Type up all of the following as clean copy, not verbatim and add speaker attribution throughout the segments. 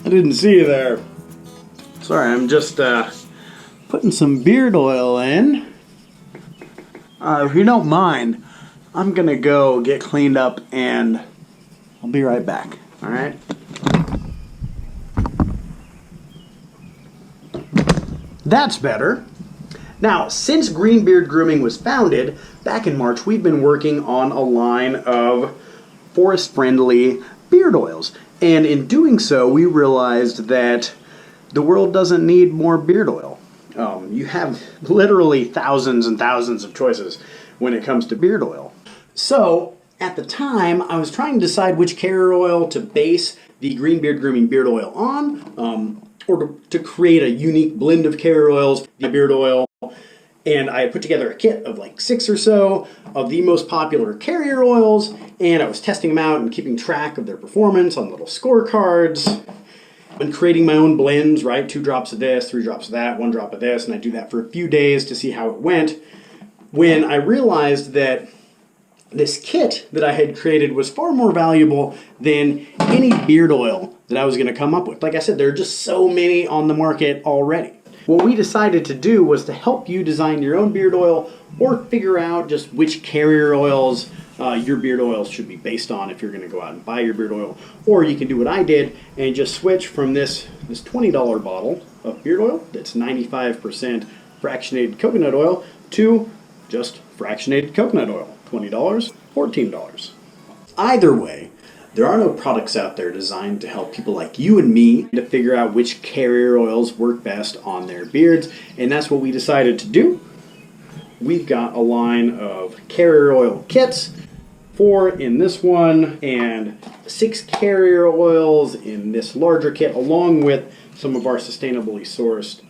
Speaker 1: I didn't see you there. Sorry, I'm just putting some beard oil in. If you don't mind, I'm gonna go get cleaned up and I'll be right back. All right? That's better. Now, since Green Beard Grooming was founded back in March, we've been working on a line of forest-friendly beard oils. And in doing so, we realized that the world doesn't need more beard oil. You have literally thousands and thousands of choices when it comes to beard oil. So, at the time, I was trying to decide which carrier oil to base the Green Beard Grooming beard oil on, or to create a unique blend of carrier oils, the beard oil. And I put together a kit of like 6 or so of the most popular carrier oils, and I was testing them out and keeping track of their performance on little scorecards and creating my own blends, right? 2 drops of this, 3 drops of that, 1 drop of this, and I do that for a few days to see how it went. When I realized that this kit that I had created was far more valuable than any beard oil that I was going to come up with. Like I said, there are just so many on the market already. What we decided to do was to help you design your own beard oil or figure out just which carrier oils your beard oils should be based on if you're going to go out and buy your beard oil. Or you can do what I did and just switch from this $20 bottle of beard oil that's 95% fractionated coconut oil to just fractionated coconut oil. $20, $14. Either way, there are no products out there designed to help people like you and me to figure out which carrier oils work best on their beards, and that's what we decided to do. We've got a line of carrier oil kits, 4 in this one, and 6 carrier oils in this larger kit, along with some of our sustainably sourced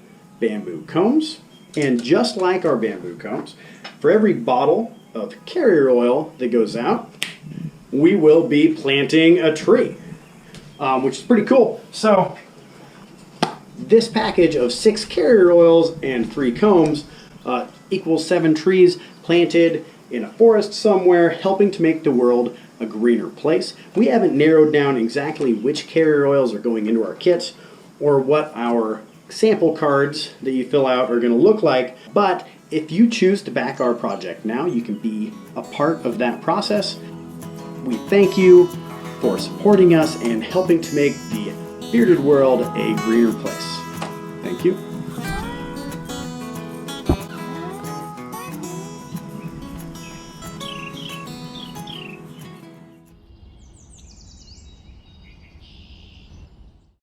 Speaker 1: bamboo combs. And just like our bamboo combs, for every bottle of carrier oil that goes out, we will be planting a tree, which is pretty cool. So this package of 6 carrier oils and 3 combs equals 7 trees planted in a forest somewhere, helping to make the world a greener place. We haven't narrowed down exactly which carrier oils are going into our kits or what our sample cards that you fill out are going to look like, but if you choose to back our project now, you can be a part of that process. We thank you for supporting us and helping to make the bearded world a greener place.